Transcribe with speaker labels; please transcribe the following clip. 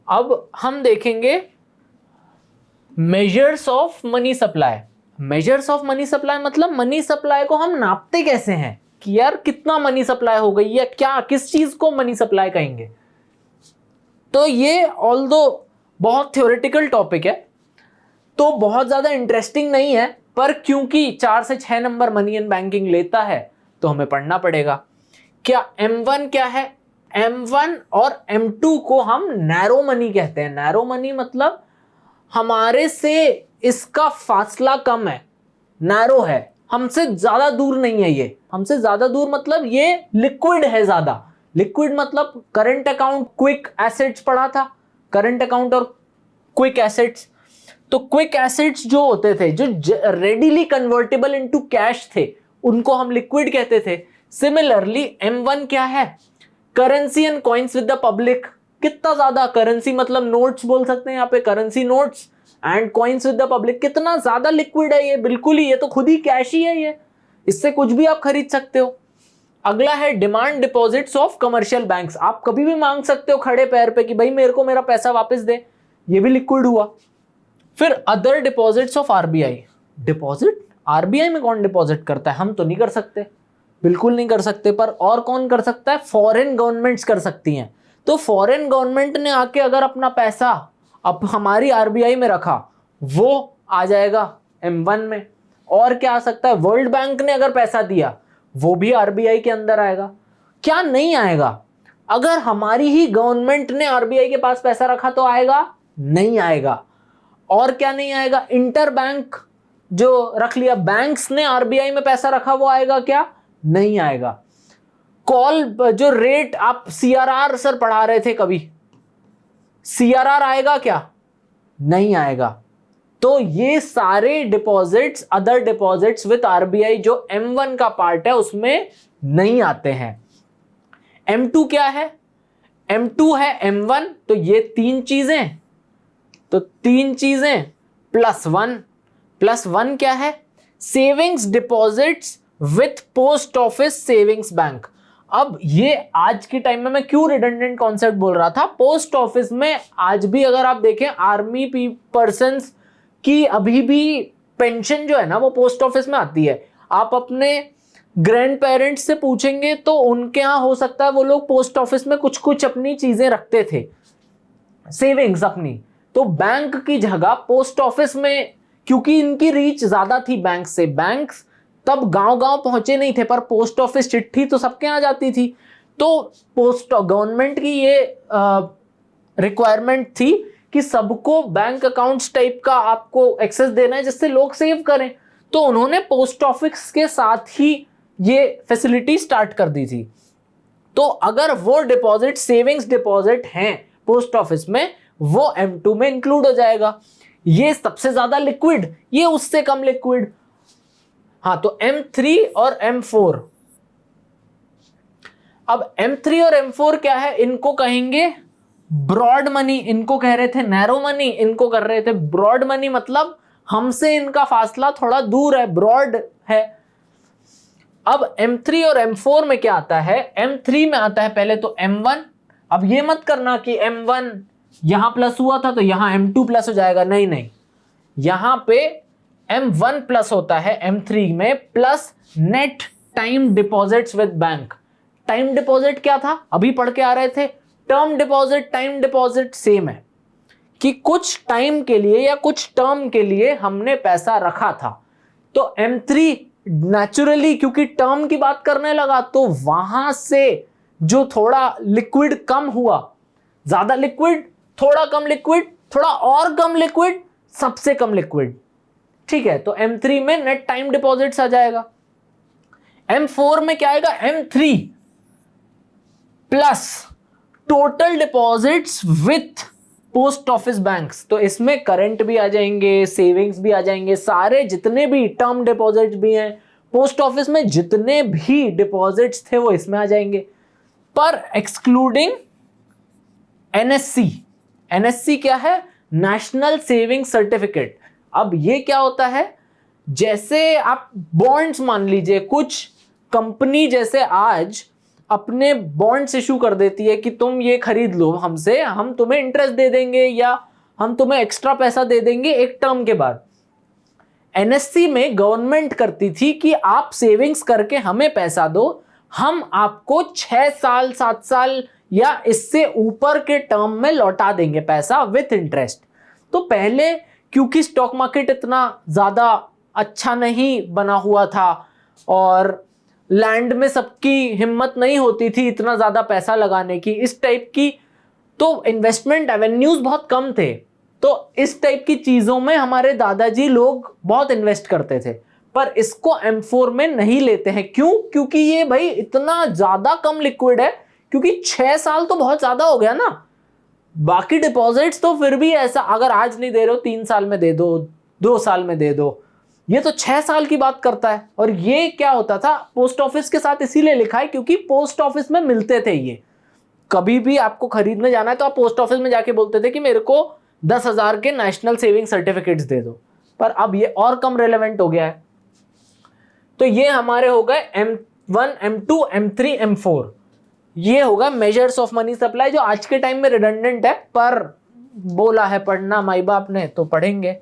Speaker 1: अब हम देखेंगे measures of money supply. Measures of money supply मतलब मनी सप्लाई को हम नापते कैसे हैं कि यार कितना मनी सप्लाई हो गई या क्या, किस चीज को मनी सप्लाई कहेंगे। तो ये ऑल्दो बहुत थ्योरेटिकल टॉपिक है तो बहुत ज्यादा इंटरेस्टिंग नहीं है, पर क्योंकि 4 से 6 नंबर मनी एंड बैंकिंग लेता है तो हमें पढ़ना पड़ेगा। क्या M1 क्या है? M1 और M2 को हम नैरो मनी कहते हैं। नैरो मनी मतलब हमारे से इसका फासला कम है, नैरो है, हमसे ज्यादा दूर नहीं है। ये हमसे ज्यादा दूर मतलब ये लिक्विड है ज्यादा। लिक्विड मतलब करंट अकाउंट, क्विक एसेट्स पढ़ा था, करंट अकाउंट और क्विक एसेट्स। तो क्विक एसेट्स जो होते थे, जो रेडिली कन्वर्टेबल इनटू कैश थे, उनको हम लिक्विड कहते थे। सिमिलरली M1 क्या है? Currency and coins with the public. कितना ज्यादा करेंसी मतलब नोट्स बोल सकते हैं यहाँ पे, currency notes and coins with the public. कितना ज्यादा लिक्विड है ये, बिल्कुल ही, ये तो खुद ही कैश ही है, ये इससे कुछ भी आप खरीद सकते हो। अगला है demand deposits of commercial banks. आप कभी भी मांग सकते हो खड़े पैर पे कि भाई मेरे को मेरा पैसा वापस दे, ये भी लिक्विड हुआ। फिर other deposits of RBI. Deposit RBI में कौन डिपॉजिट करता है? हम तो नहीं कर सकते, बिल्कुल नहीं कर सकते, पर और कौन कर सकता है? फॉरेन गवर्नमेंट्स कर सकती हैं। तो फॉरेन गवर्नमेंट ने आके अगर अपना पैसा अब हमारी आरबीआई में रखा, वो आ जाएगा M1 में। और क्या आ सकता है? वर्ल्ड बैंक ने अगर पैसा दिया, वो भी आरबीआई के अंदर आएगा। क्या नहीं आएगा? अगर हमारी ही गवर्नमेंट ने आरबीआई के पास पैसा रखा तो आएगा? नहीं आएगा। और क्या नहीं आएगा? इंटर बैंक जो रख लिया, बैंक्स ने आरबीआई में पैसा रखा, वो आएगा क्या? नहीं आएगा। कॉल जो रेट आप सीआरआर सर पढ़ा रहे थे कभी, सीआरआर आएगा क्या? नहीं आएगा। तो ये सारे deposits, other deposits with RBI जो M1 का पार्ट है उसमें नहीं आते हैं। M2 क्या है? M2 है M1, तो ये 3 चीजें, तो 3 चीजें +1। +1 क्या है? Savings deposits with post office savings bank. अब ये आज के टाइम में मैं क्यों रिडंडेंट कॉन्सेप्ट बोल रहा था, पोस्ट ऑफिस में आज भी अगर आप देखें आर्मी पर्सन्स की अभी भी पेंशन जो है ना वो पोस्ट ऑफिस में आती है। आप अपने ग्रैंड पेरेंट्स से पूछेंगे तो उनके यहाँ हो सकता है वो लोग पोस्ट ऑफिस में कुछ कुछ अपनी चीजें रखते थे, सेविंग्स अपनी। तो बैंक की जगह पोस्ट ऑफिस में, क्योंकि इनकी रीच ज्यादा थी बैंक से, बैंक्स तब गांव-गांव पहुंचे नहीं थे, पर पोस्ट ऑफिस चिट्ठी तो सबके यहाँ जाती थी। तो पोस्ट गवर्नमेंट की ये रिक्वायरमेंट थी कि सबको बैंक अकाउंट्स टाइप का आपको एक्सेस देना है जिससे लोग सेव करें। तो उन्होंने पोस्ट ऑफिस के साथ ही ये फैसिलिटी स्टार्ट कर दी थी। तो अगर वो डिपॉजिट सेविंग्स डिपॉजिट हैं पोस्ट ऑफिस में, वो M2 में इंक्लूड हो जाएगा। ये सबसे ज्यादा लिक्विड, ये उससे कम लिक्विड। हाँ, तो M3 और M4। अब M3 और M4 क्या है? इनको कहेंगे ब्रॉड मनी, इनको कह रहे थे नैरो मनी, इनको कर रहे थे ब्रॉड मनी। मतलब हमसे इनका फासला थोड़ा दूर है, ब्रॉड है। अब M3 और M4 में क्या आता है? M3 में आता है पहले तो M1। अब ये मत करना कि M1 यहां प्लस हुआ था तो यहां M2 प्लस हो जाएगा, नहीं नहीं, यहां पे M1 प्लस होता है M3 में, plus net time deposits with bank. Time deposit क्या था? अभी पढ़ के आ रहे थे, term deposit time deposit same है कि कुछ टाइम के लिए या कुछ टर्म के लिए हमने पैसा रखा था। तो M3 नेचुरली क्योंकि टर्म की बात करने लगा तो वहां से जो थोड़ा लिक्विड कम हुआ, ज्यादा लिक्विड, थोड़ा कम लिक्विड, थोड़ा और कम लिक्विड, सबसे कम लिक्विड, ठीक है। तो M3 में नेट टाइम डिपॉजिट्स आ जाएगा। M4 में क्या आएगा? M3 plus total deposits with post office banks. तो इसमें करंट भी आ जाएंगे, सेविंग्स भी आ जाएंगे, सारे जितने भी टर्म डिपॉजिट्स भी हैं पोस्ट ऑफिस में, जितने भी डिपॉजिट्स थे वो इसमें आ जाएंगे, पर एक्सक्लूडिंग NSC। NSC क्या है? National saving certificate. अब ये क्या होता है? जैसे आप बॉन्ड्स मान लीजिए, कुछ कंपनी जैसे आज अपने बॉन्ड्स इशू कर देती है कि तुम ये खरीद लो हमसे, हम तुम्हें इंटरेस्ट दे देंगे या हम तुम्हें एक्स्ट्रा पैसा दे देंगे एक टर्म के बाद। एनएससी में गवर्नमेंट करती थी कि आप सेविंग्स करके हमें पैसा दो, हम आपको 6 साल 7 साल या इससे ऊपर के टर्म में लौटा देंगे पैसा विथ इंटरेस्ट। तो पहले क्योंकि स्टॉक मार्केट इतना ज्यादा अच्छा नहीं बना हुआ था और लैंड में सबकी हिम्मत नहीं होती थी इतना ज्यादा पैसा लगाने की, इस टाइप की, तो इन्वेस्टमेंट एवेन्यूज बहुत कम थे, तो इस टाइप की चीजों में हमारे दादाजी लोग बहुत इन्वेस्ट करते थे। पर इसको M4 में नहीं लेते हैं। क्यों? क्योंकि ये भाई इतना ज्यादा कम लिक्विड है, क्योंकि 6 साल तो बहुत ज्यादा हो गया ना। बाकी डिपॉजिट्स तो फिर भी ऐसा, अगर आज नहीं दे रहे हो 3 साल में दे दो, 2 साल में दे दो, ये तो 6 साल की बात करता है। और ये क्या होता था, पोस्ट ऑफिस के साथ इसीलिए लिखा है क्योंकि पोस्ट ऑफिस में मिलते थे ये। कभी भी आपको खरीदने जाना है तो आप पोस्ट ऑफिस में जाके बोलते थे कि मेरे को 10,000 के नेशनल सेविंग सर्टिफिकेट्स दे दो। पर अब ये और कम रेलेवेंट हो गया है। तो ये हमारे हो गए M1, M2, M3, M4। ये होगा मेजर्स ऑफ मनी सप्लाई, जो आज के टाइम में रिडंडेंट है, पर बोला है पढ़ना माई बाप ने तो पढ़ेंगे।